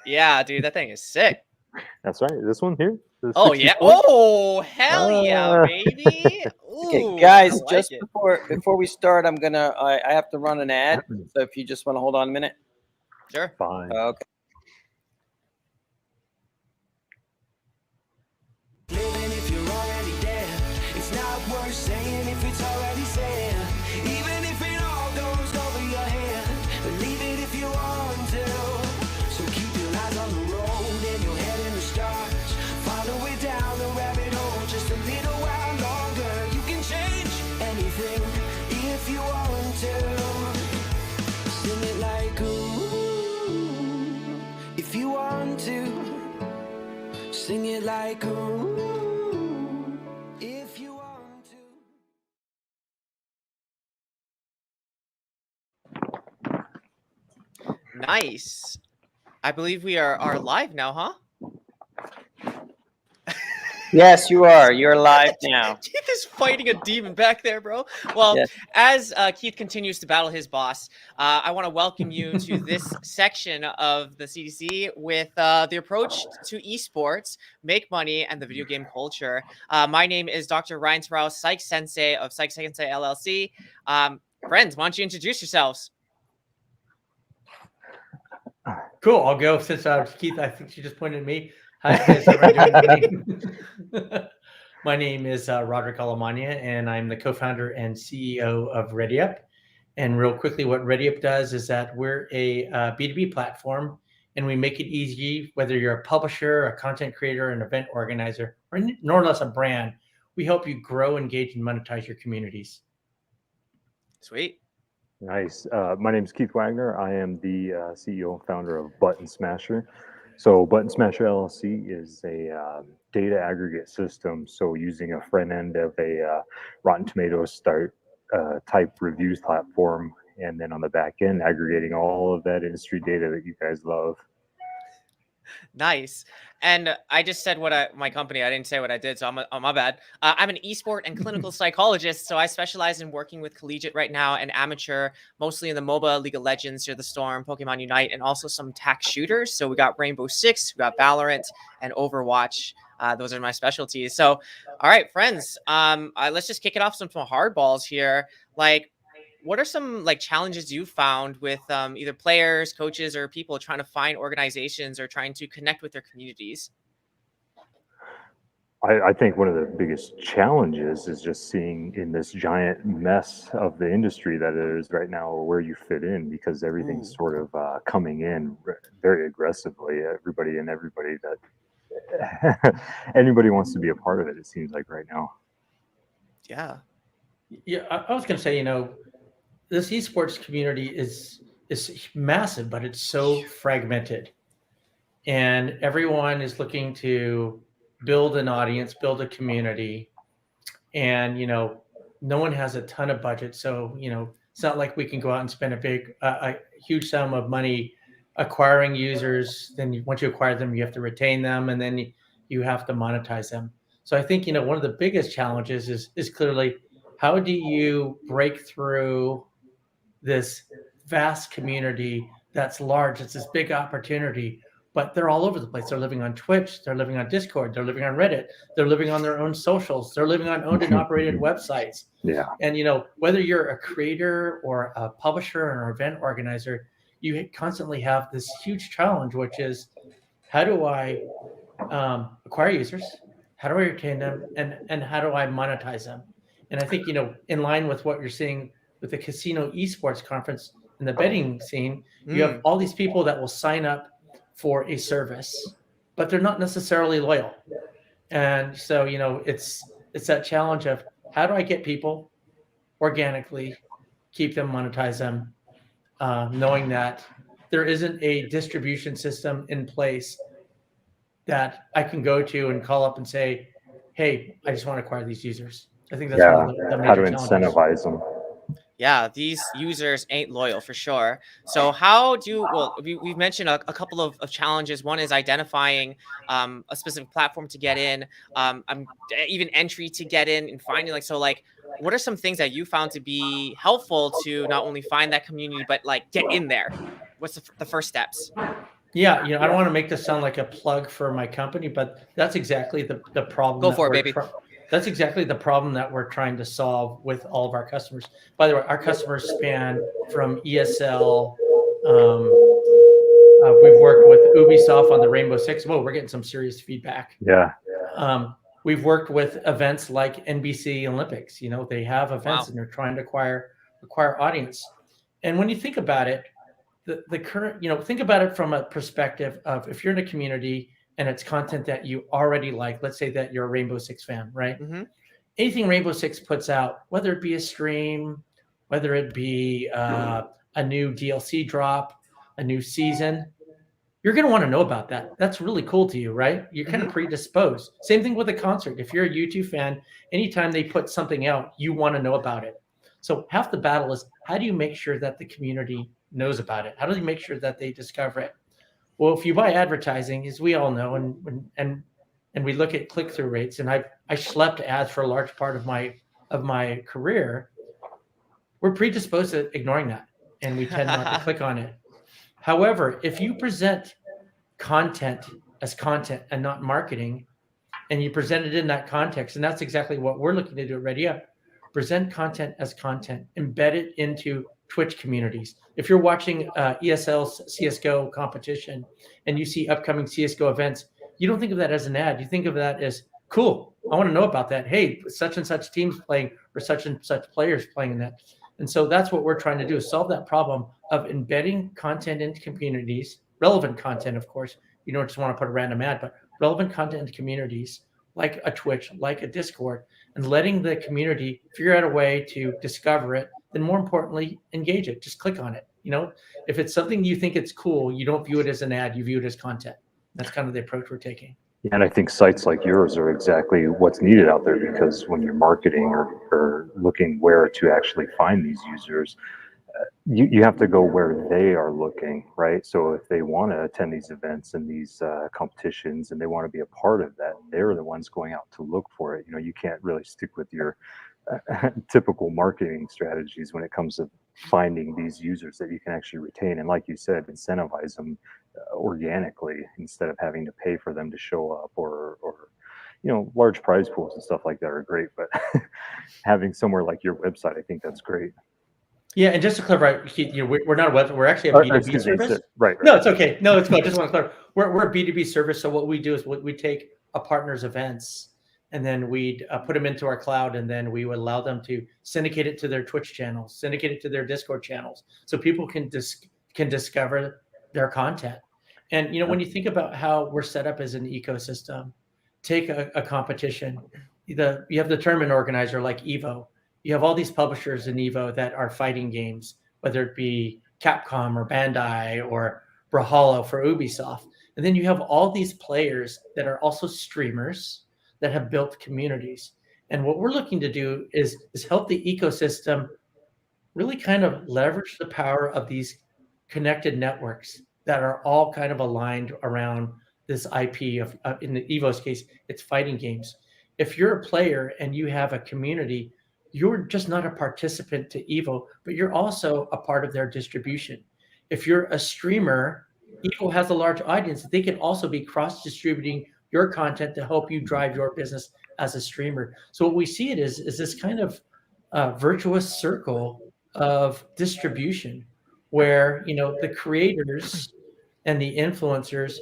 Yeah, dude, that thing is sick. That's right. This one here, the Oh yeah. 64. Oh hell yeah, Uh, baby. Okay, Ooh, I guys, like just it. before we start, I have to run an ad. So if you just want to hold on a minute. Sure. Fine. Okay. Living if you're already there, it's not worth saying if it's already said. Even if it all goes over your head, believe it if you want to. So keep your eyes on the road and your head in the stars. Follow it down the rabbit hole just a little while longer. You can change anything if you want to. Sing it like ooh, if you want to. Sing it like ooh, if you want to. Nice. I believe we are live now, huh? Yes, you are. You're live now. Keith is fighting a demon back there, bro. Well, Yes. as Keith continues to battle his boss, I want to welcome you to this section of the CDC with the approach to esports, make money, and the video game culture. My name is Dr. Ryan Terrell, Psych Sensei of Psych Sensei LLC. Friends, why don't you introduce yourselves? Cool. I'll go since Keith, I think she just pointed at me. Hi, guys. How are you doing? My name is Roderick Alamania, and I'm the co-founder and CEO of ReadyUp. And real quickly, what ReadyUp does is that we're a B2B platform, and we make it easy, whether you're a publisher, a content creator, an event organizer, or nor less a brand. We help you grow, engage, and monetize your communities. Sweet. Nice. My name is Keith Wagner. I am the CEO and founder of Button Smasher. So, Button Smasher LLC is a data aggregate system. So, using a front end of a Rotten Tomatoes start type reviews platform, and then on the back end, aggregating all of that industry data that you guys love. Nice. And I just said my company. I didn't say what I did, so my bad. I'm an esport and clinical psychologist, so I specialize in working with collegiate right now and amateur, mostly in the MOBA, League of Legends, Fear the Storm, Pokemon Unite, and also some tac shooters. So we got Rainbow Six, we got Valorant, and Overwatch. Those are my specialties. So, all right, friends. Let's just kick it off some hardballs here. Like, what are some challenges you found with either players, coaches, or people trying to find organizations or trying to connect with their communities? I think one of the biggest challenges is just seeing in this giant mess of the industry that it is right now where you fit in, because everything's sort of coming in very aggressively. Everybody that anybody wants to be a part of it, it seems like right now. Yeah. Yeah, I was going to say, this esports community is massive, but it's so fragmented, and everyone is looking to build an audience, build a community, and no one has a ton of budget, so it's not like we can go out and spend a huge sum of money acquiring users. Then once you acquire them, you have to retain them, and then you have to monetize them. So I think one of the biggest challenges is clearly, how do you break through this vast community that's large? It's this big opportunity, but they're all over the place. They're living on Twitch, they're living on Discord, they're living on Reddit, they're living on their own socials, they're living on owned and operated websites. Yeah. And whether you're a creator or a publisher or an event organizer, you constantly have this huge challenge, which is, how do I acquire users? How do I retain them? And how do I monetize them? And I think, in line with what you're seeing with the casino esports conference in the betting scene, you have all these people that will sign up for a service, but they're not necessarily loyal. And so, it's that challenge of, how do I get people organically, keep them, monetize them, knowing that there isn't a distribution system in place that I can go to and call up and say, hey, I just want to acquire these users. I think that's one of the how to major challenges. incentivize them. Yeah, these users ain't loyal for sure. So we've mentioned a couple of challenges. One is identifying a specific platform to get in, even entry to get in, and finding what are some things that you found to be helpful to not only find that community, but get in there? What's the first steps? Yeah, I don't want to make this sound like a plug for my company, but that's exactly the problem. Go for it, baby. That's exactly the problem that we're trying to solve with all of our customers. By the way, our customers span from ESL. We've worked with Ubisoft on the Rainbow Six. Whoa, we're getting some serious feedback. Yeah. We've worked with events like NBC Olympics. They have events and they're trying to acquire audience. And when you think about it, the current, think about it from a perspective of if you're in a community and it's content that you already like. Let's say that you're a Rainbow Six fan, right? Mm-hmm. Anything Rainbow Six puts out, whether it be a stream, whether it be a new DLC drop, a new season, you're going to want to know about that. That's really cool to you, right? You're kind of predisposed. Same thing with a concert. If you're a YouTube fan, anytime they put something out, you want to know about it. So half the battle is, how do you make sure that the community knows about it? How do you make sure that they discover it? Well, if you buy advertising, as we all know, and we look at click-through rates, and I schlepped ads for a large part of my career, we're predisposed to ignoring that, and we tend not to click on it. However, if you present content as content and not marketing, and you present it in that context, and that's exactly what we're looking to do at Ready Up, present content as content, embed it into Twitch communities. If you're watching ESL's CSGO competition and you see upcoming CSGO events, you don't think of that as an ad. You think of that as, cool, I want to know about that. Hey, such and such teams playing, or such and such players playing in that. And so that's what we're trying to do, is solve that problem of embedding content into communities, relevant content, of course. You don't just want to put a random ad, but relevant content into communities like a Twitch, like a Discord, and letting the community figure out a way to discover it, then more importantly, engage it. Just click on it. If it's something you think it's cool, you don't view it as an ad, you view it as content. That's kind of the approach we're taking. Yeah, and I think sites like yours are exactly what's needed out there, because when you're marketing or looking where to actually find these users, you have to go where they are looking, right? So if they want to attend these events and these competitions and they want to be a part of that, they're the ones going out to look for it. You can't really stick with your typical marketing strategies when it comes to finding these users that you can actually retain. And like you said, incentivize them organically instead of having to pay for them to show up, or large prize pools and stuff like that are great, but having somewhere like your website, I think that's great. Yeah, and just to clarify, we're not a website. We're actually a B2B service. Right. No, it's okay. No, it's good. I just want to clarify. We're a B2B service. So what we do is we take a partner's events, and then we'd put them into our cloud, and then we would allow them to syndicate it to their Twitch channels, syndicate it to their Discord channels, so people can discover their content. And when you think about how we're set up as an ecosystem, take a competition. You have the tournament organizer like Evo. You have all these publishers in Evo that are fighting games, whether it be Capcom or Bandai or Brawlhalla for Ubisoft. And then you have all these players that are also streamers that have built communities. And what we're looking to do is help the ecosystem really kind of leverage the power of these connected networks that are all kind of aligned around this IP of in the Evo's case, it's fighting games. If you're a player and you have a community, you're just not a participant to Evo, but you're also a part of their distribution. If you're a streamer, Evo has a large audience. They can also be cross-distributing your content to help you drive your business as a streamer. So what we see it is this kind of virtuous circle of distribution where, the creators and the influencers,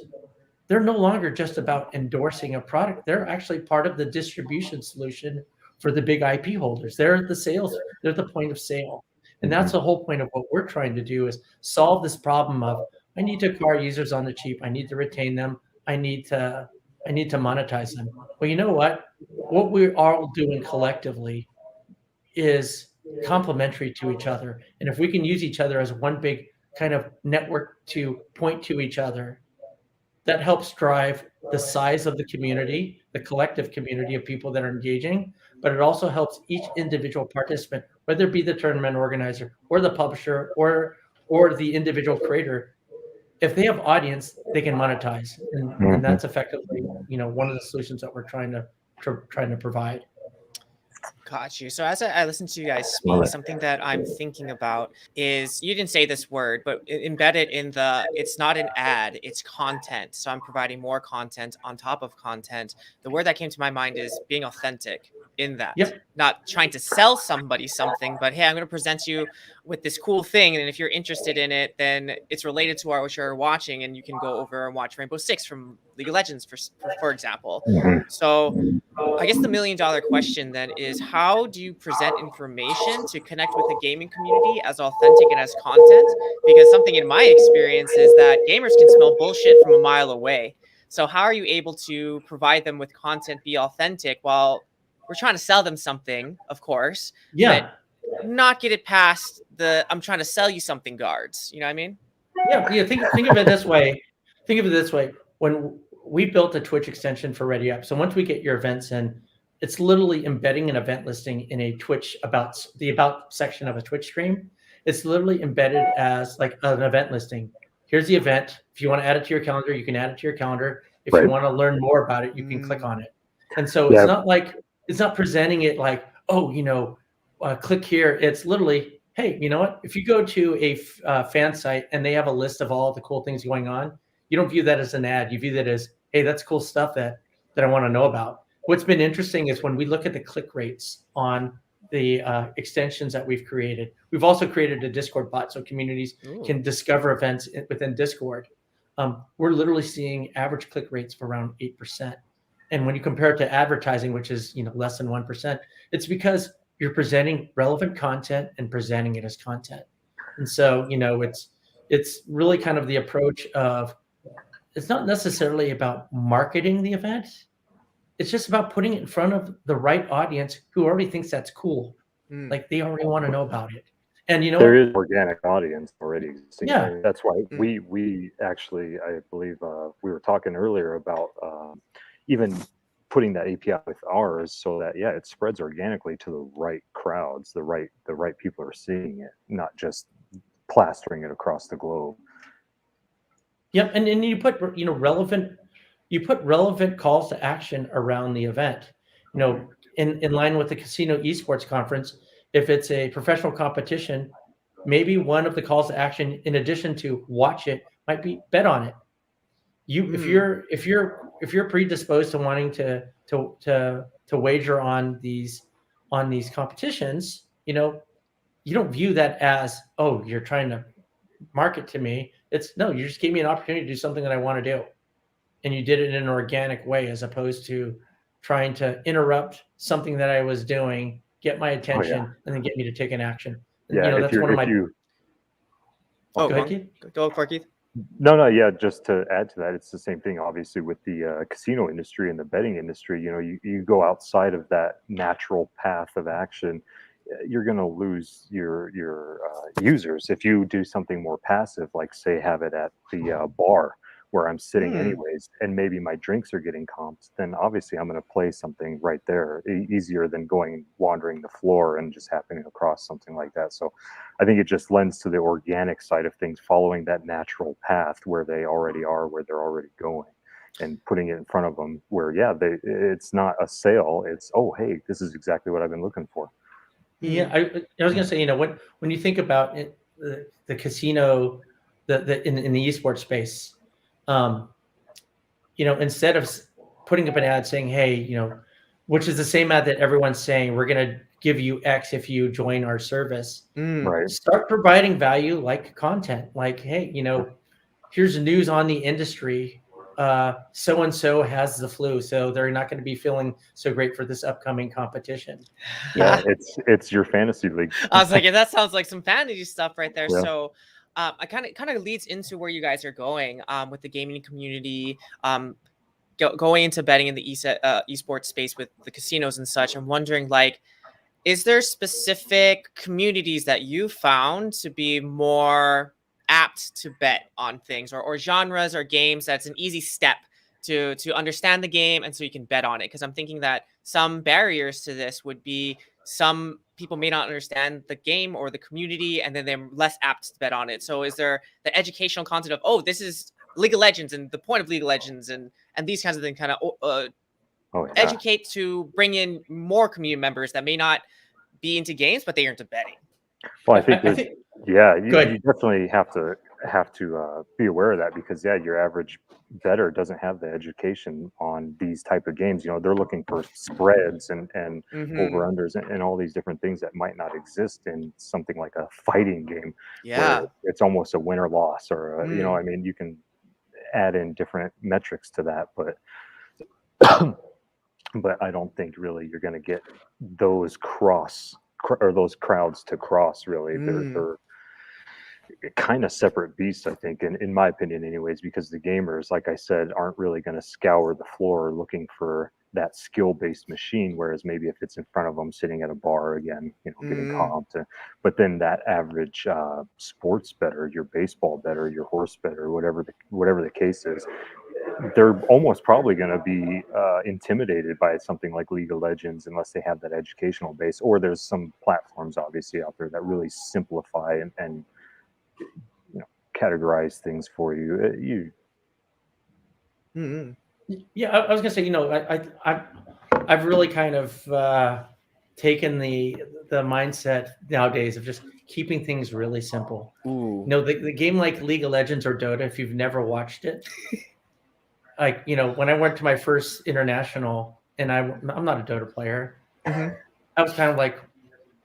they're no longer just about endorsing a product. They're actually part of the distribution solution for the big IP holders. They're the point of sale. And that's the whole point of what we're trying to do, is solve this problem of, I need to acquire users on the cheap. I need to retain them. I need to monetize them. Well, you know what? What we're all doing collectively is complementary to each other. And if we can use each other as one big kind of network to point to each other, that helps drive the size of the community, the collective community of people that are engaging, but it also helps each individual participant, whether it be the tournament organizer or the publisher or the individual creator. If they have audience, they can monetize, and that's effectively, one of the solutions that we're trying to provide. Got you. So as I listen to you guys Love speak, it. something that I'm thinking about is you didn't say this word, but embedded in it's not an ad, it's content. So I'm providing more content on top of content. The word that came to my mind is being authentic in that. Yep. Not trying to sell somebody something, but hey, I'm going to present you with this cool thing. And if you're interested in it, then it's related to what you're watching. And you can go over and watch Rainbow Six from League of Legends, for example. Mhm. So I guess the million-dollar question then is how do you present information to connect with the gaming community as authentic and as content? Because something in my experience is that gamers can smell bullshit from a mile away. So how are you able to provide them with content, be authentic while we're trying to sell them something, of course, but Yeah. not get it past the I'm trying to sell you something guards. You know what I mean? Yeah. Yeah. Think of it this way. Think of it this way. When we built a Twitch extension for Ready Up, so once we get your events in, it's literally embedding an event listing in a Twitch about section of a Twitch stream. It's literally embedded as like an event listing. Here's the event. If you want to add it to your calendar, you can add it to your calendar. If you Right. want to learn more about it, you can click on it. And so Yeah. it's not presenting it like, oh, click here. It's literally, hey, you know what? If you go to a fan site and they have a list of all the cool things going on, you don't view that as an ad. You view that as, hey, that's cool stuff that I want to know about. What's been interesting is when we look at the click rates on the extensions that we've created. We've also created a Discord bot so communities can discover events within Discord. We're literally seeing average click rates of around 8%. And when you compare it to advertising, which is less than 1%, it's because you're presenting relevant content and presenting it as content. And so it's really kind of the approach of, it's not necessarily about marketing the event. It's just about putting it in front of the right audience who already thinks that's cool. Mm. Like they already want to know about it. And There is organic audience already existing. Yeah. And that's why we actually, I believe we were talking earlier about even putting that API with ours so that it spreads organically to the right crowds, the right people are seeing it, not just plastering it across the globe. Yep, and then you put relevant calls to action around the event. In line with the casino esports conference, if it's a professional competition, maybe one of the calls to action, in addition to watch it, might be bet on it. If you're predisposed to wanting to wager on these competitions, you don't view that as, oh, you're trying to market to me. It's no, you just gave me an opportunity to do something that I want to do. And you did it in an organic way, as opposed to trying to interrupt something that I was doing, get my attention, and then get me to take an action. And, that's one of my. Go ahead, Keith. Go for it, Keith. No, just to add to that, it's the same thing, obviously, with the casino industry and the betting industry. You go outside of that natural path of action, you're going to lose your users. If you do something more passive, like say have it at the bar where I'm sitting anyways, and maybe my drinks are getting comped, then obviously I'm going to play something right there, easier than wandering the floor and just happening across something like that. So I think it just lends to the organic side of things, following that natural path where they already are, where they're already going, and putting it in front of them where, it's not a sale. It's, oh, hey, this is exactly what I've been looking for. Yeah, I was going to say, when you think about it, the casino, in the esports space, instead of putting up an ad saying, hey, which is the same ad that everyone's saying, we're going to give you X if you join our service. Right. Start providing value like content, like, hey, here's news on the industry. So-and-so has the flu, so they're not going to be feeling so great for this upcoming competition. Yeah, it's your fantasy league. I was like, that sounds like some fantasy stuff right there. Yeah. So I kind of leads into where you guys are going with the gaming community, going into betting in the esports space with the casinos and such. I'm wondering, is there specific communities that you found to be more apt to bet on things, or genres or games that's an easy step to understand the game and so you can bet on it? Because I'm thinking that some barriers to this would be some people may not understand the game or the community, and then they're less apt to bet on it. So is there the educational content of, oh, this is League of Legends and the point of League of Legends and these kinds of things kind of Oh yeah. educate to bring in more community members that may not be into games, but they are into betting. Well, I think I there's, think yeah, Go you ahead. definitely have to be aware of that, because yeah, your average bettor doesn't have the education on these type of games. You know, they're looking for spreads and Mhm. over unders and all these different things that might not exist in something like a fighting game, Yeah. where it's almost a win or loss, or you know, Mm. I mean, you can add in different metrics to that, but but I don't think really you're going to get those or those crowds to cross. Really, Mm. they're kind of separate beasts, I think, in my opinion, anyways. Because the gamers, like I said, aren't really going to scour the floor looking for that skill-based machine. Whereas maybe if it's in front of them, sitting at a bar again, you know, getting Mm. comped. But then that average sports bettor, your baseball bettor, your horse bettor, whatever the case is, they're almost probably going to be intimidated by something like League of Legends unless they have that educational base. Or there's some platforms obviously out there that really simplify and you know, categorize things for you. Mm. Yeah, I was gonna say, I've really kind of taken the mindset nowadays of just keeping things really simple. Ooh. The game like League of Legends or Dota, if you've never watched it, like, when I went to my first international, and I'm not a Dota player, Mhm. I was kind of like,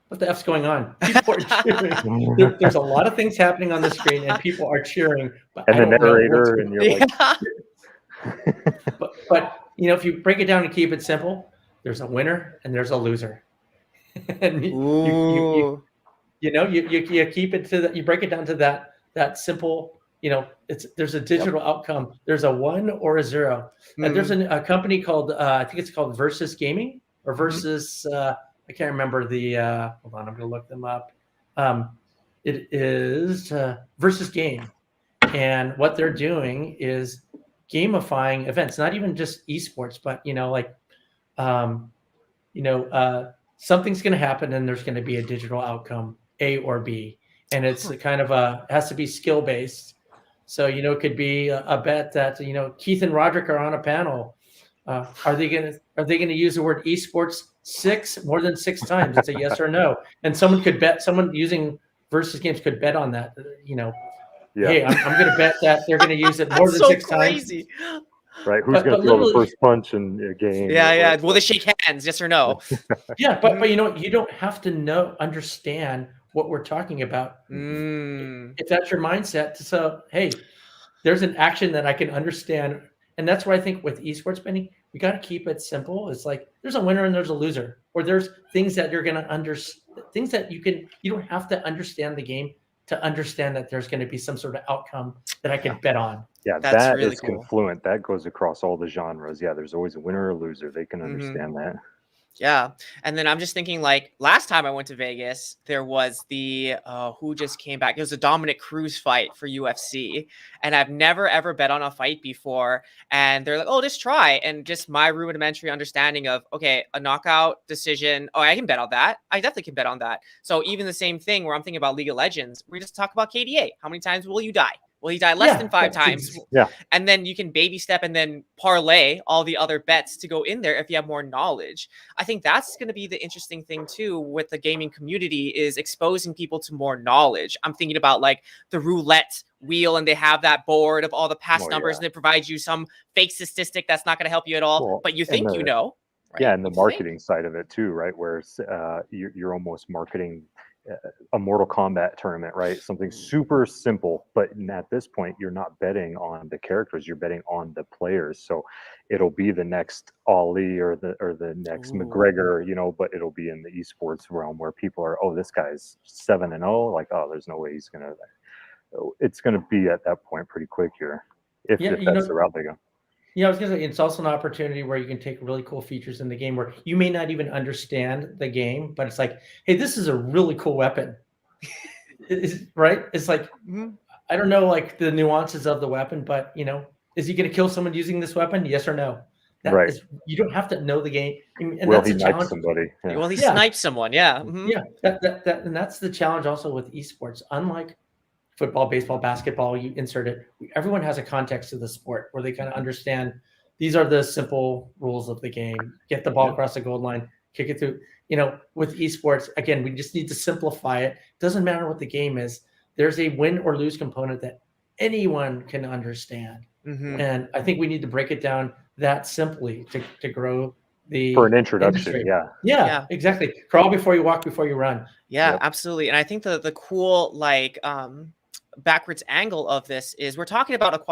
what the F's going on? People are cheering. There's a lot of things happening on the screen, and people are cheering, but And I the don't know what's narrator, going. and you're like, Yeah. But if you break it down and keep it simple, there's a winner and there's a loser, and Ooh. you keep it to that. You break it down to that simple. There's a digital outcome. There's a 1 or a 0. And there's Mm. a company called I think it's called Versus Gaming or Mhm. Versus. I can't remember the. Hold on, I'm going to look them up. It is Versus Game, and what they're doing is gamifying events, not even just esports, but um, something's going to happen and there's going to be a digital outcome, A or B, and it's a kind of has to be skill based. So it could be a bet that Keith and Roderick are on a panel. Are they gonna use the word esports more than 6 times? It's a yes or no, and someone using Versus Games could bet on that. yeah, Hey, I'm going to bet that they're going to use it more That's than so 6 times. crazy. right. Who's But going to throw the literally, first punch in a game? Yeah, or yeah. whatever. Will they shake hands? Yes or no? yeah, but you know what? You don't have to understand what we're talking about. Mm. If that's your mindset, hey, there's an action that I can understand, and that's why I think with esports betting, we got to keep it simple. It's like there's a winner and there's a loser, or there's things that you're going to understand, things that you don't have to understand the game to understand that there's going to be some sort of outcome that I can bet on. Yeah, That's that really is cool. confluent. That goes across all the genres. Yeah, there's always a winner or a loser. They can Mhm. understand that. Yeah. And then I'm just thinking, like, last time I went to Vegas, there was the who just came back. It was a Dominic Cruz fight for UFC. And I've never ever bet on a fight before. And they're like, oh, just try. And just my rudimentary understanding of, okay, a knockout decision. Oh, I can bet on that. I definitely can bet on that. So even the same thing where I'm thinking about League of Legends, we just talk about KDA. How many times will you die? Will he die less than 5 times? Yeah. And then you can baby step and then parlay all the other bets to go in there if you have more knowledge. I think that's going to be the interesting thing too with the gaming community is exposing people to more knowledge. I'm thinking about like the roulette wheel and they have that board of all the past numbers and they provide you some fake statistic that's not going to help you at all, Well, but you think you know. Right? Yeah, and the You think. marketing side of it too, right? Where you're almost marketing a Mortal Kombat tournament, right? Something super simple, but at this point, you're not betting on the characters; you're betting on the players. So it'll be the next Ali or the next Ooh. McGregor, but it'll be in the esports realm where people are, oh, this guy's 7-0, like, oh, there's no way he's gonna. It's gonna be at that point pretty quick here, if that's the route they go. Yeah, I was gonna say it's also an opportunity where you can take really cool features in the game where you may not even understand the game, but it's like, hey, this is a really cool weapon. Right? It's like, I don't know like the nuances of the weapon, but is he gonna kill someone using this weapon? Yes or no? Right. You don't have to know the game. And Will that's he a knife challenge. somebody? Yeah. Well, he snipes someone, yeah. Mhm. Yeah, and that's the challenge also with esports. Unlike football, baseball, basketball, you insert it. Everyone has a context to the sport where they kind of understand these are the simple rules of the game. Get the ball across the goal line, kick it through. With esports, again, we just need to simplify it. Doesn't matter what the game is. There's a win or lose component that anyone can understand. Mhm. And I think we need to break it down that simply to grow the For an introduction, industry. yeah. Yeah, exactly. Crawl before you walk, before you run. Yeah, Yep. absolutely. And I think the cool backwards angle of this is we're talking about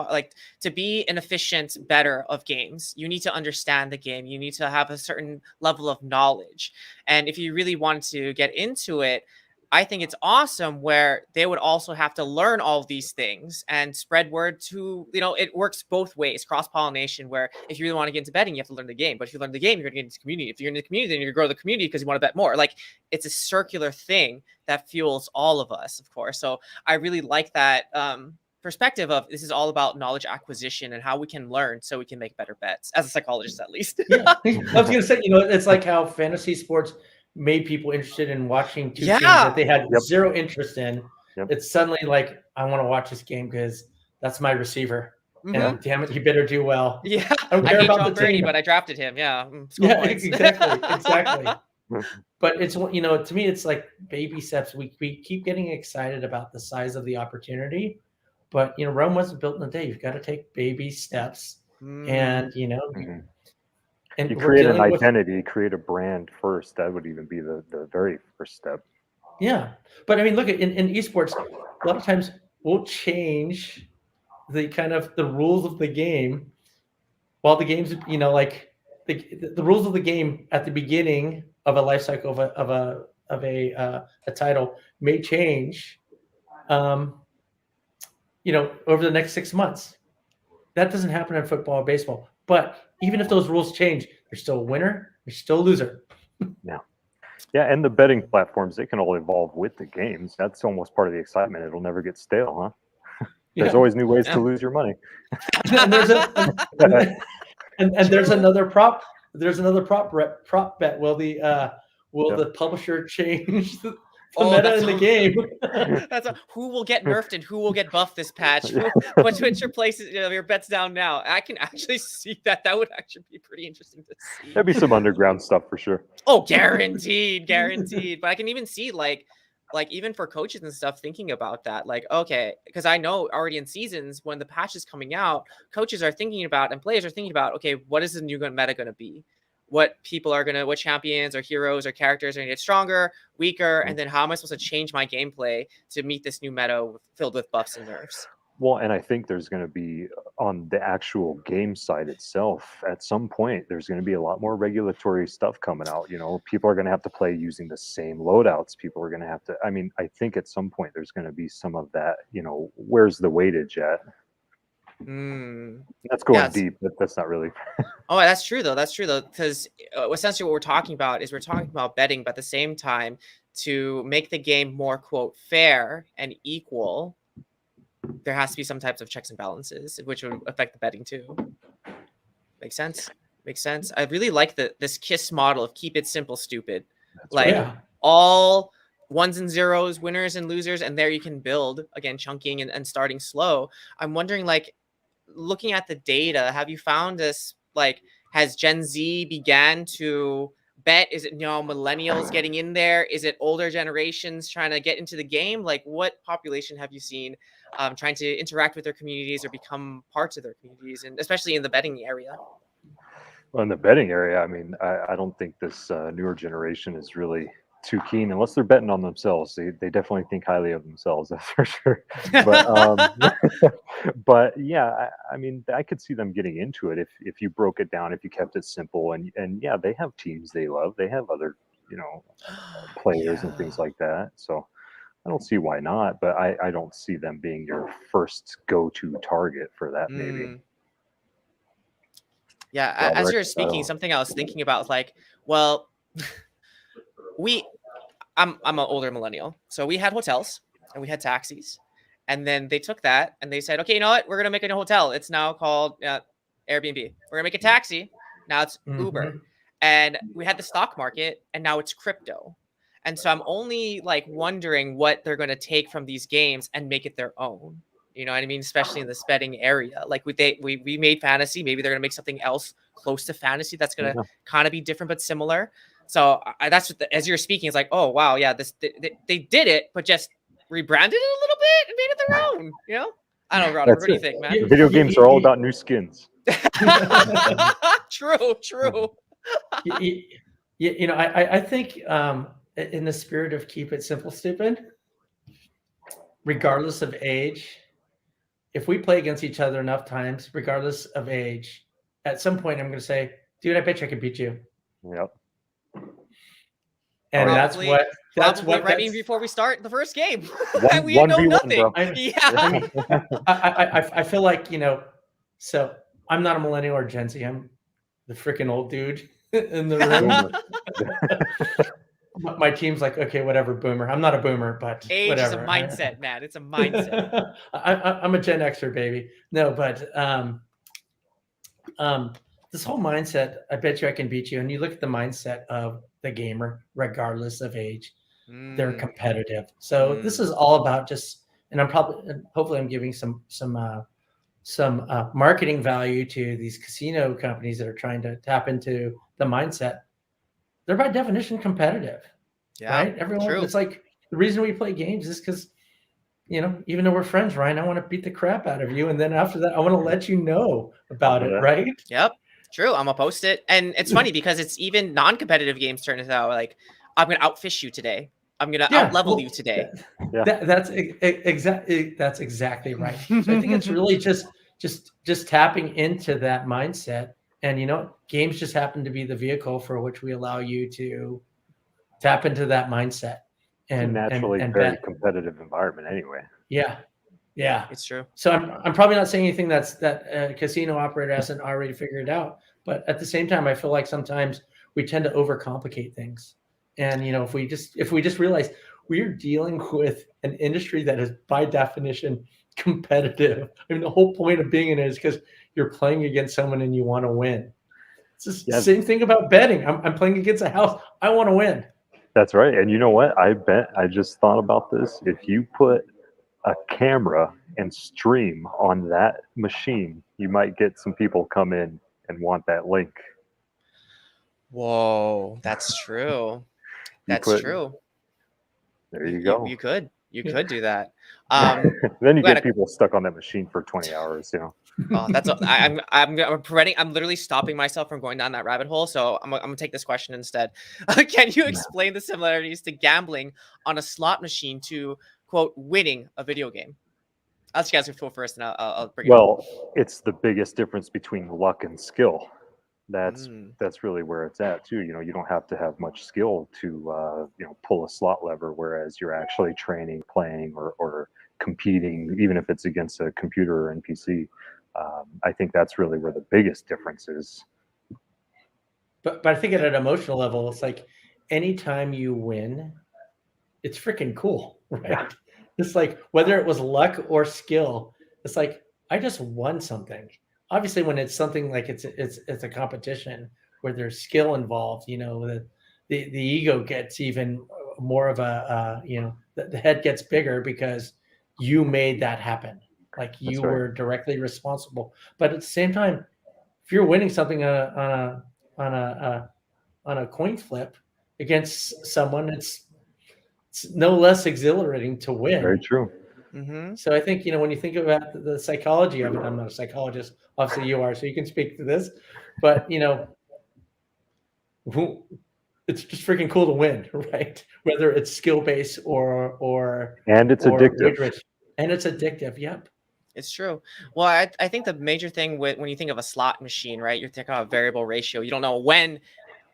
to be an efficient better of games, you need to understand the game, you need to have a certain level of knowledge. And if you really want to get into it, I think it's awesome where they would also have to learn all of these things and spread word to, it works both ways, cross-pollination, where if you really want to get into betting, you have to learn the game. But if you learn the game, you're going to get into the community. If you're in the community, then you're going to grow the community because you want to bet more. Like, it's a circular thing that fuels all of us, of course. So I really like that perspective of this is all about knowledge acquisition and how we can learn so we can make better bets, as a psychologist, at least. Yeah. I was going to say, it's like how fantasy sports made people interested in watching two teams that they had zero interest in. It's suddenly like, I want to watch this game because that's my receiver. And damn it, he better do well. Yeah, I don't care hate about John the Brady, team. but I drafted him. Yeah, exactly. But it's, to me, it's like baby steps. We keep getting excited about the size of the opportunity, but Rome wasn't built in a day. You've got to take baby steps, and And you create an identity, create a brand first. That would even be the very first step. Yeah. But I mean, look, in esports, a lot of times we'll change the kind of the rules of the game while the game's, like the rules of the game at the beginning of a life cycle of a title may change, over the next 6 months. That doesn't happen in football or baseball. But even if those rules change, there's still a winner, there's still a loser. Yeah, and the betting platforms, they can all evolve with the games. That's almost part of the excitement. It'll never get stale, huh? There's always new ways to lose your money. And there's there's another prop. There's another prop bet. Will the publisher change the meta in the game? Who will get nerfed and who will get buffed this patch? What's your places? Your bets down now. I can actually see that. That would actually be pretty interesting to see. There'd be some underground stuff for sure. Oh, guaranteed. But I can even see like even for coaches and stuff thinking about that. Like, okay, because I know already in seasons when the patch is coming out, coaches are thinking about and players are thinking about, okay, what is the new meta going to be? What champions or heroes or characters are going to get stronger, weaker, and then how am I supposed to change my gameplay to meet this new meta filled with buffs and nerfs? Well, and I think there's going to be, on the actual game side itself, at some point, there's going to be a lot more regulatory stuff coming out. People are going to have to play using the same loadouts. People are going to have to, I think at some point there's going to be some of that, where's the weightage at? That's going deep, but that's not really. Oh, that's true though. Because essentially what we're talking about is we're talking about betting, but at the same time, to make the game more, quote, fair and equal, there has to be some types of checks and balances, which would affect the betting too. Makes sense. I really like this KISS model of keep it simple, stupid. All ones and zeros, winners and losers, and there you can build, again, chunking and starting slow. I'm wondering, looking at the data, have you found this, has Gen Z began to bet? Is it millennials getting in there? Is it older generations trying to get into the game? What population have you seen trying to interact with their communities or become parts of their communities, and especially in the betting area? Well, in the betting area, I don't think this newer generation is really too keen, unless they're betting on themselves. They definitely think highly of themselves, that's for sure. But but yeah, I could see them getting into it if you broke it down, if you kept it simple, and yeah, they have teams they love, they have other players and things like that. So I don't see why not, but I don't see them being your first go-to target for that. Maybe. Yeah, as you're speaking, something I was thinking about, I'm an older millennial, so we had hotels and we had taxis, and then they took that and they said, okay, you know what? We're gonna make a new hotel. It's now called Airbnb. We're gonna make a taxi. Now it's Uber, and we had the stock market, and now it's crypto. And so I'm only wondering what they're gonna take from these games and make it their own. You know what I mean? Especially in the betting area. Like we made fantasy. Maybe they're gonna make something else close to fantasy that's gonna kind of be different but similar. So that's what as you're speaking, it's like, oh wow, yeah, they did it, but just rebranded it a little bit and made it their own. You know? I don't know, Roderick. What do you think, man? Video games are all about new skins. True. You know, I think in the spirit of keep it simple, stupid, regardless of age, if we play against each other enough times, regardless of age, at some point I'm going to say, dude, I bet you I could beat you. Yep. And Probably- that's Probably what right that's, before we start the first game. One- we know 1v1, nothing. bro. Yeah. I mean, I feel like, you know, so I'm not a millennial or Gen Z. I'm the freaking old dude in the room. My team's like, okay, whatever, boomer. I'm not a boomer, but Age whatever. is a mindset, man. It's a mindset. I'm a Gen Xer, baby. No, but this whole mindset, I bet you I can beat you. And you look at the mindset of the gamer, regardless of age, they're competitive. So this is all about just, and hopefully I'm giving some marketing value to these casino companies that are trying to tap into the mindset. They're by definition competitive, right? Everyone, true. it's like the reason we play games is because, you know, even though we're friends, Ryan, I want to beat the crap out of you, and then after that, I want to let you know about it, right? Yep. True. I'm gonna post it. And it's funny because it's even non-competitive games turns out like I'm gonna outfish you today. I'm gonna out-level you today. That's exactly right. So I think it's really just tapping into that mindset. And you know, games just happen to be the vehicle for which we allow you to tap into that mindset. And naturally and very bet. competitive environment anyway. Yeah. It's true. So I'm probably not saying anything that a casino operator hasn't already figured out, but at the same time, I feel like sometimes we tend to overcomplicate things. And you know, if we just realize we're dealing with an industry that is by definition competitive. I mean, the whole point of being in it is because you're playing against someone and you want to win. It's the same thing about betting. I'm playing against a house. I want to win. That's right. And you know what? I just thought about this. If you put a camera and stream on that machine, you might get some people come in and want that link. Whoa, that's true. True. There you go. You could do that. Then you get people stuck on that machine for 20 hours, you know. Oh, that's I'm literally stopping myself from going down that rabbit hole. So I'm gonna take this question instead. Can you explain the similarities to gambling on a slot machine to quote winning a video game? I'll let you guys go first, and I'll bring it up. Well, it's the biggest difference between luck and skill. That's really where it's at too. You know, you don't have to have much skill to pull a slot lever, whereas you're actually training, playing, or competing, even if it's against a computer or NPC. I think that's really where the biggest difference is. But I think at an emotional level, it's like anytime you win, it's freaking cool, right? Yeah. It's like whether it was luck or skill, it's like I just won something. Obviously, when it's something like it's a competition where there's skill involved, you know, the ego gets even more of a the head gets bigger because you made that happen. Like you were directly responsible. But at the same time, if you're winning something on a coin flip against someone, it's no less exhilarating to win. Very true. Mm-hmm. So I think, you know, when you think about the psychology of it, I'm not a psychologist. Obviously you are, so you can speak to this. But, you know, it's just freaking cool to win, right? Whether it's skill-based or addictive. And it's addictive, yep. It's true. Well, I think the major thing when you think of a slot machine, right, you're thinking about a variable ratio. You don't know when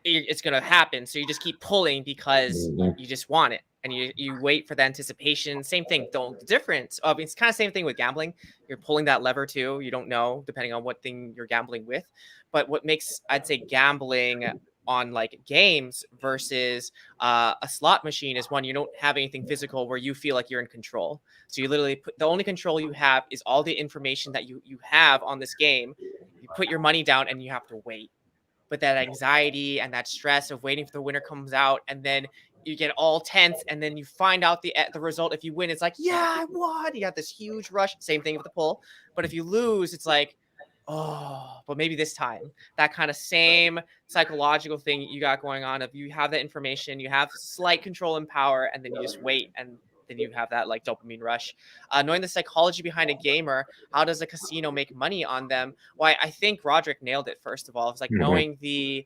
it's going to happen. So you just keep pulling because you just want it. And you wait for the anticipation. Same thing. The difference. I mean, it's kind of same thing with gambling. You're pulling that lever too. You don't know depending on what thing you're gambling with. But what makes, I'd say, gambling on like games versus a slot machine is one, you don't have anything physical where you feel like you're in control. So you literally the only control you have is all the information that you have on this game. You put your money down and you have to wait. But that anxiety and that stress of waiting for the winner comes out, and then you get all tense, and then you find out the result. If you win, it's like, yeah, I won. You got this huge rush. Same thing with the pull. But if you lose, it's like, oh, but maybe this time. That kind of same psychological thing you got going on of you have that information, you have slight control and power, and then you just wait, and then you have that like dopamine rush. Knowing the psychology behind a gamer, how does a casino make money on them? Well, I think Roderick nailed it. First of all, it's like knowing the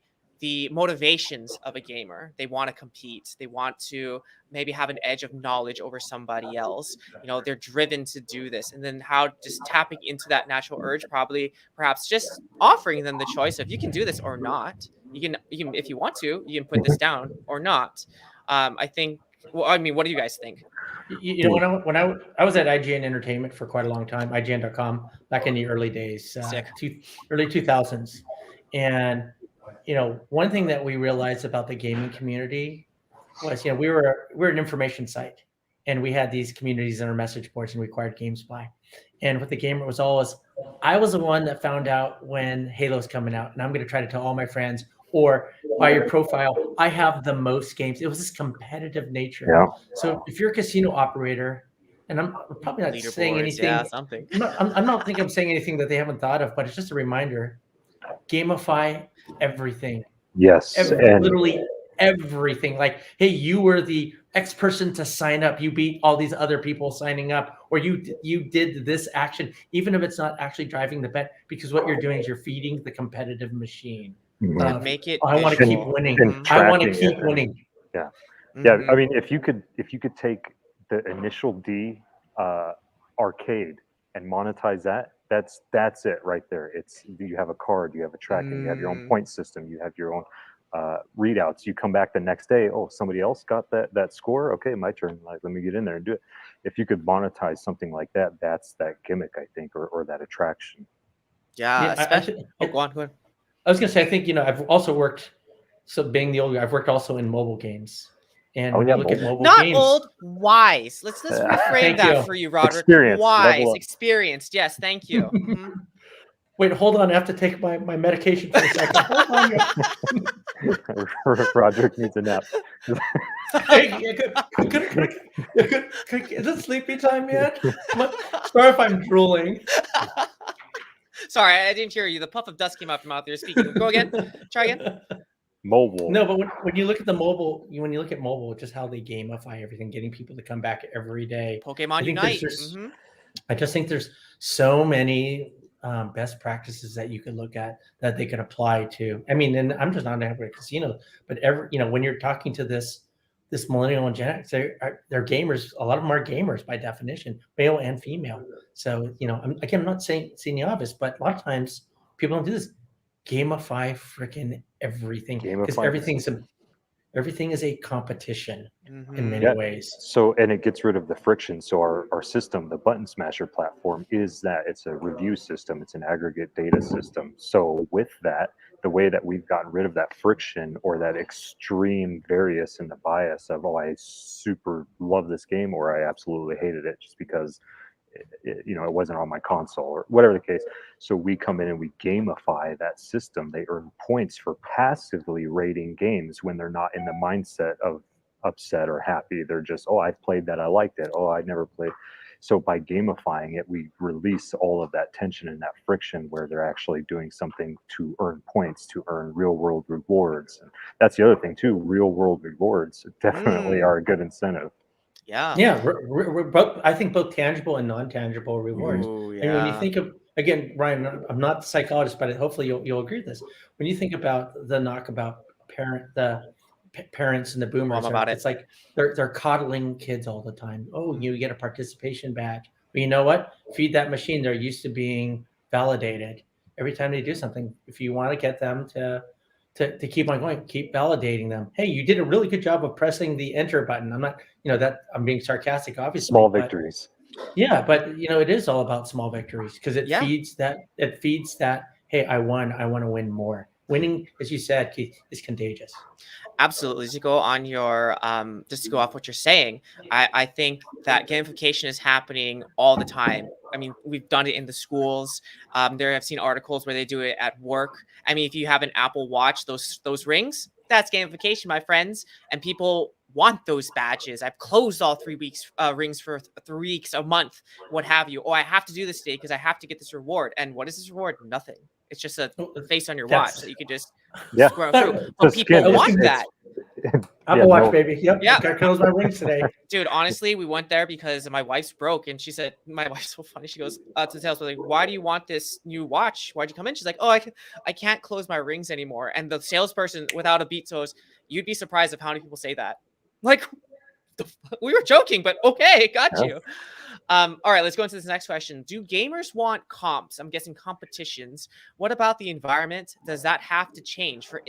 motivations of a gamer. They want to compete. They want to maybe have an edge of knowledge over somebody else. You know, they're driven to do this. And then how just tapping into that natural urge, probably perhaps just offering them the choice of you can do this or not. You can if you want to, you can put this down or not. I think, well, I mean, what do you guys think? You know, when I was at IGN Entertainment for quite a long time, IGN.com, back in the early days, early 2000s. And, you know, one thing that we realized about the gaming community was, you know, we're an information site, and we had these communities in our message boards, and we acquired GameSpy. And with the gamer, it was always, I was the one that found out when Halo's coming out, and I'm going to try to tell all my friends, or by your profile, I have the most games. It was this competitive nature. Yeah. So if you're a casino operator, and I'm probably not saying anything, something. I'm not thinking I'm saying anything that they haven't thought of, but it's just a reminder. Gamify everything. Yes. Literally everything. Like, hey, you were the X person to sign up. You beat all these other people signing up, or you did this action, even if it's not actually driving the bet, because what you're doing is you're feeding the competitive machine. Make it. I want to keep winning. I want to keep winning. Yeah. Yeah. I mean, if you could take the initial D arcade and monetize that, that's it right there. It's, you have a card, you have a tracking, you have your own point system, you have your own readouts. You come back the next day, oh, somebody else got that score. Okay, my turn. Like, let me get in there and do it. If you could monetize something like that, that's that gimmick, I think, or that attraction. Yeah, especially. Go on. I was gonna say, I think, you know, I've also worked. So being the old guy, I've worked also in mobile games. And when you look at mobile not games, old, wise. Let's reframe that for you, Roderick. Experience. Wise, experienced. Yes, thank you. Wait, hold on. I have to take my medication for a second. Hold on. Roderick needs a nap. Is it sleepy time yet? Sorry if I'm drooling. Sorry, I didn't hear you. The puff of dust came out from out there speaking. Go again. Try again. Mobile. No, but when you look at the mobile, when you look at mobile, just how they gamify everything, getting people to come back every day. Pokemon Unite. I just think there's so many best practices that you could look at that they could apply to. I mean, and I'm just not an expert casino, but when you're talking to this millennial and Gen X, they're gamers. A lot of them are gamers by definition, male and female. So, you know, I'm not saying the obvious, but a lot of times people don't do this. Gamify freaking everything, because everything is a competition in many ways. So, and it gets rid of the friction. So our system, the Button Smasher platform, is that it's a review system. It's an aggregate data system. So with that, the way that we've gotten rid of that friction or that extreme variance in the bias of, oh, I super love this game, or I absolutely hated it just because it wasn't on my console, or whatever the case. So we come in and we gamify that system. They earn points for passively rating games when they're not in the mindset of upset or happy. They're just, oh, I've played that, I liked it. Oh, I never played. So by gamifying it, we release all of that tension and that friction where they're actually doing something to earn points, to earn real world rewards. And that's the other thing too. Real world rewards definitely are a good incentive. Yeah. I think both tangible and non-tangible rewards. Ooh, yeah. And when you think of, again, Ryan, I'm not a psychologist, but hopefully you'll agree with this. When you think about the knock about parents and the boomers, it's like they're coddling kids all the time. Oh, you get a participation badge. But you know what? Feed that machine. They're used to being validated every time they do something. If you want to get them to keep on going, keep validating them. Hey, you did a really good job of pressing the enter button. I'm not, I'm being sarcastic, obviously. Small victories. Yeah, but it is all about small victories, because it feeds that. Hey, I won. I want to win more. Winning, as you said, Keith, is contagious. Absolutely. To go on your, just to go off what you're saying, I think that gamification is happening all the time. I mean, we've done it in the schools. I've seen articles where they do it at work. I mean, if you have an Apple Watch, those rings, that's gamification, my friends. And people want those badges. I've closed all 3 weeks rings for 3 weeks, a month, what have you. Oh, I have to do this today because I have to get this reward. And what is this reward? Nothing. It's just a face on your watch that you can just Yeah. scroll through. It's But a people skin. want that. Apple Watch, baby. Yep. Yeah. Got to close my rings today. Dude, honestly, we went there because my wife's broke, and she said, my wife's so funny. She goes to the salesman, like, why do you want this new watch? Why'd you come in? She's like, oh, I can't close my rings anymore. And the salesperson, without a beat, goes, you'd be surprised of how many people say that. Like, we were joking, but okay, got you. All right, let's go into this next question. Do gamers want comps? I'm guessing competitions. What about the environment? Does that have to change? For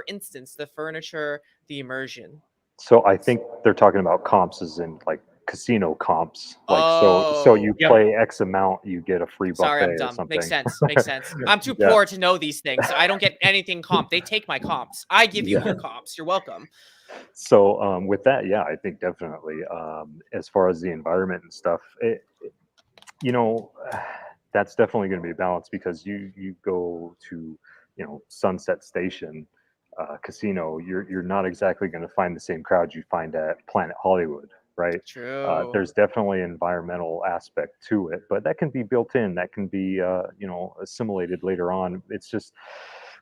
instance, the furniture, the immersion. So I think they're talking about comps as in like casino comps. Like so you Yep. play X amount, you get a free buffet Sorry, I'm or dumb. something. Makes sense. Makes sense. I'm too Yeah. poor to know these things. I don't get anything comp. They take my comps. I give you your comps. You're welcome. So with that, yeah, I think definitely. As far as the environment and stuff, you know, that's definitely going to be a balance because you go to, you know, Sunset Station casino, you're not exactly going to find the same crowd you find at Planet Hollywood, right? True. There's definitely an environmental aspect to it, but that can be built in. That can be you know, assimilated later on. It's just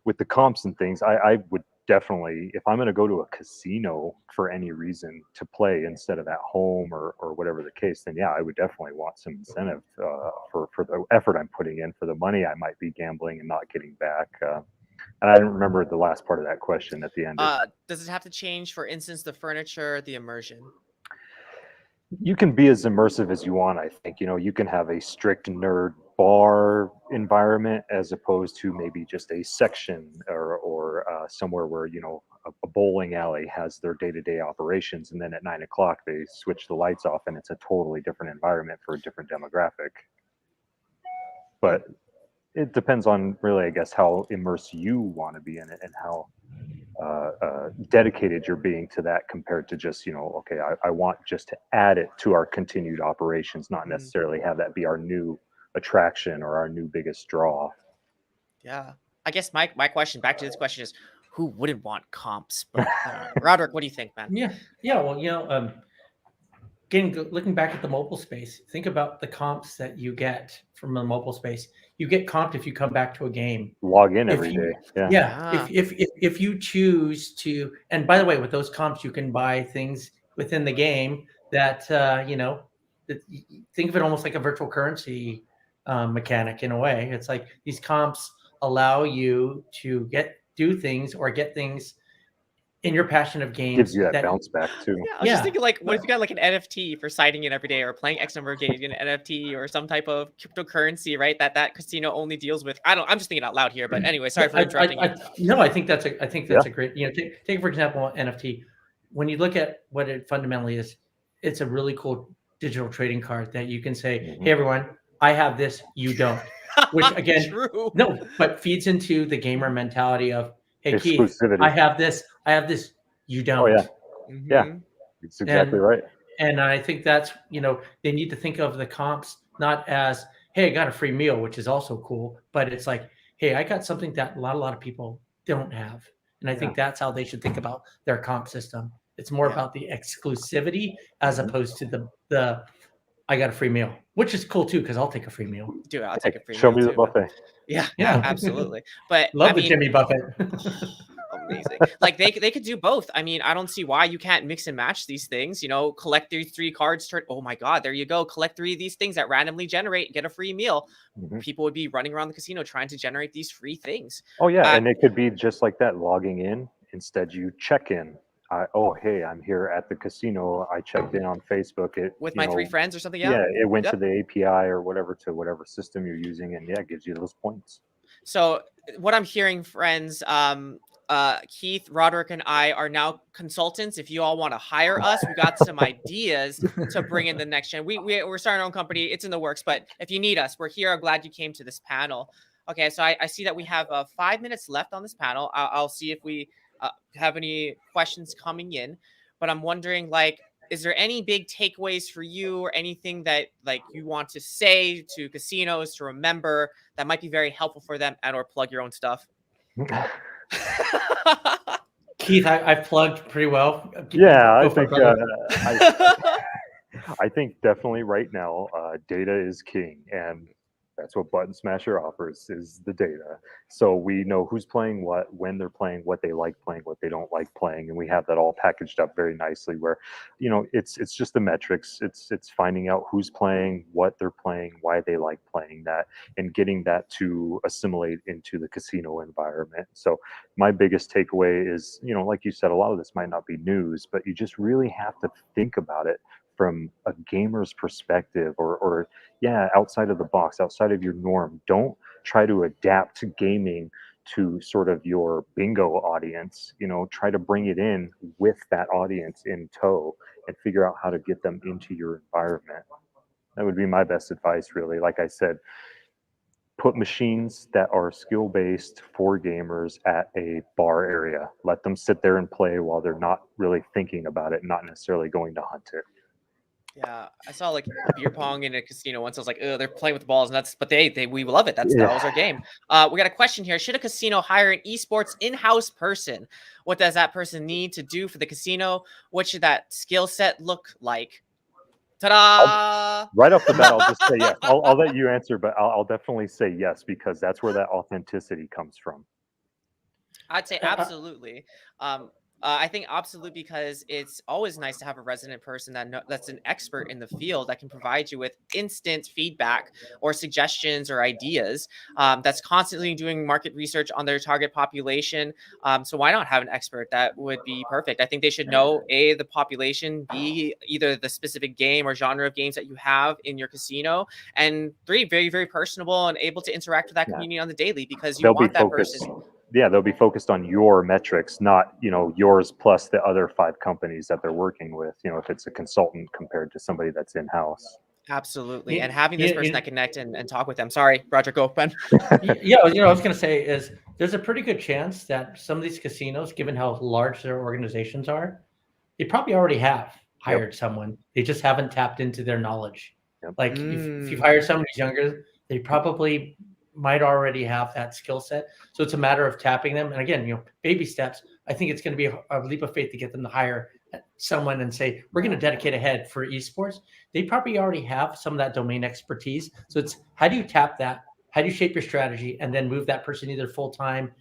with the comps and things. I would definitely, if I'm going to go to a casino for any reason to play instead of at home or whatever the case, then yeah, I would definitely want some incentive for the effort I'm putting in, for the money I might be gambling and not getting back. And I didn't remember the last part of that question at the end. Does it have to change, for instance, the furniture, the immersion? You can be as immersive as you want. I think, you know, you can have a strict nerd bar environment as opposed to maybe just a section or somewhere where, you know, a bowling alley has their day-to-day operations, and then at 9 o'clock they switch the lights off and it's a totally different environment for a different demographic. But it depends on really, I guess, how immersed you want to be in it and how dedicated you're being to that compared to just, you know, okay, I want just to add it to our continued operations, not necessarily have that be our new attraction or our new biggest draw. Yeah. I guess my question back to this question is, who wouldn't want comps? But Roderick, what do you think, man? Yeah. Well, you know, looking back at the mobile space, think about the comps that you get from the mobile space. You get comped if you come back to a game. Log in every day. Yeah. If you choose to, and by the way, with those comps, you can buy things within the game that you know. Think of it almost like a virtual currency mechanic in a way. It's like these comps allow you to do things or get things in your passion of games. Gives you that bounce back too. Yeah, I was just thinking, like, what if you got like an NFT for citing it every day, or playing X number of games, an NFT or some type of cryptocurrency, right? That casino only deals with. I'm just thinking out loud here, but anyway, sorry for interrupting you. No, I think that's a great. You know, take for example NFT. When you look at what it fundamentally is, it's a really cool digital trading card that you can say, "Hey, everyone, I have this, you don't." Which again, but feeds into the gamer mentality of, "Hey, Keith, I have this, you don't." Oh yeah, yeah, it's exactly right. And I think that's, you know, they need to think of the comps not as, "Hey, I got a free meal," which is also cool, but it's like, "Hey, I got something that a lot of people don't have," and I think that's how they should think about their comp system. It's more about the exclusivity as opposed to the I got a free meal, which is cool too, because I'll take a free meal. Dude, I'll take a free meal. Show me the buffet. Yeah, absolutely. But love the Jimmy Buffett. Amazing. Like they could do both. I mean, I don't see why you can't mix and match these things. You know, collect these 3 cards. Oh my God, there you go. Collect 3 of these things that randomly generate, get a free meal. People would be running around the casino trying to generate these free things. Oh yeah, and it could be just like that. Logging in, instead you check in. Hey, I'm here at the casino. I checked in on Facebook. With my 3 friends or something. Yeah, it went to the API or whatever to whatever system you're using, and it gives you those points. So what I'm hearing, friends, Keith, Roderick, and I are now consultants. If you all want to hire us, we got some ideas to bring in the next gen. We're starting our own company. It's in the works, but if you need us, we're here. I'm glad you came to this panel. Okay, so I see that we have 5 minutes left on this panel. I'll see if we have any questions coming in, but I'm wondering, like, is there any big takeaways for you or anything that like you want to say to casinos to remember that might be very helpful for them, and or plug your own stuff? Keith, I've plugged pretty well. Yeah, I Go for it, think brother. I think definitely right now, data is king, and that's what Button Smasher offers is the data. So we know who's playing what, when they're playing, what they like playing, what they don't like playing, and we have that all packaged up very nicely. Where, it's just the metrics. It's finding out who's playing, what they're playing, why they like playing that, and getting that to assimilate into the casino environment. So my biggest takeaway is, like you said, a lot of this might not be news, but you just really have to think about it from a gamer's perspective, or yeah, outside of the box, outside of your norm. Don't try to adapt to gaming to sort of your bingo audience. Try to bring it in with that audience in tow and figure out how to get them into your environment. That would be my best advice, really. Like I said, put machines that are skill based for gamers at a bar area. Let them sit there and play while they're not really thinking about it, not necessarily going to hunt it. Yeah, I saw like beer pong in a casino once. I was like, oh, they're playing with the balls, and but we love it. That was our game. We got a question here. Should a casino hire an esports in-house person? What does that person need to do for the casino? What should that skill set look like? Ta-da! Right off the bat, I'll just say yes. I'll let you answer, but I'll definitely say yes, because that's where that authenticity comes from. I'd say absolutely. I think absolutely, because it's always nice to have a resident person that's an expert in the field that can provide you with instant feedback or suggestions or ideas. That's constantly doing market research on their target population. So why not have an expert? That would be perfect. I think they should know A, the population, B, either the specific game or genre of games that you have in your casino, and 3, very, very personable and able to interact with that community on the daily, because you want that person. Yeah, they'll be focused on your metrics, not yours plus the other 5 companies that they're working with. If it's a consultant compared to somebody that's in house. Absolutely, and having this person that connect and talk with them. Sorry, Roger, go, Ben. Yeah, I was going to say is there's a pretty good chance that some of these casinos, given how large their organizations are, they probably already have hired someone. They just haven't tapped into their knowledge. Like if you've hired someone who's younger, they probably might already have that skill set. So it's a matter of tapping them. And again, baby steps. I think it's going to be a leap of faith to get them to hire someone and say, we're going to dedicate a head for esports. They probably already have some of that domain expertise. So it's how do you tap that? How do you shape your strategy and then move that person either full-time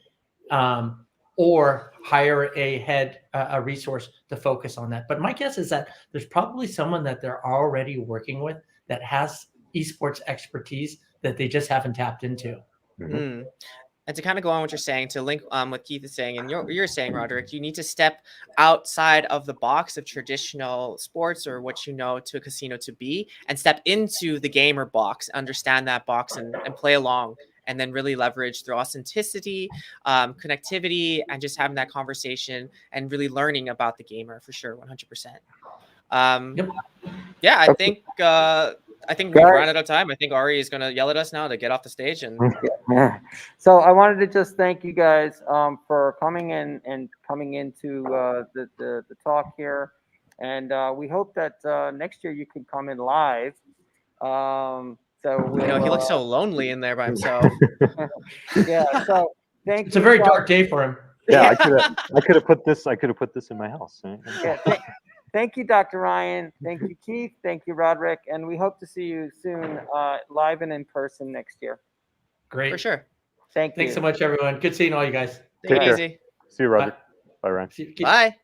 or hire a head, a resource to focus on that. But my guess is that there's probably someone that they're already working with that has esports expertise that they just haven't tapped into. Mm. And to kind of go on what you're saying, to link what Keith is saying, and you're saying, Roderick, you need to step outside of the box of traditional sports or what to a casino to be, and step into the gamer box, understand that box, and play along, and then really leverage through authenticity, connectivity, and just having that conversation and really learning about the gamer for sure, 100%. Yeah, I think we've run out of time. I think Ari is going to yell at us now to get off the stage. And so I wanted to just thank you guys for coming in and coming into the talk here. And we hope that next year you can come in live. So he looks so lonely in there by himself. Yeah. So thank you. It's a very dark day for him. Yeah, I could have put this in my house. Yeah, thank you, Dr. Ryan. Thank you, Keith. Thank you, Roderick. And we hope to see you soon, live and in person next year. Great. For sure. Thank you. Thanks so much, everyone. Good seeing all you guys. Take it easy. See you, Roderick. Bye, Ryan. Bye.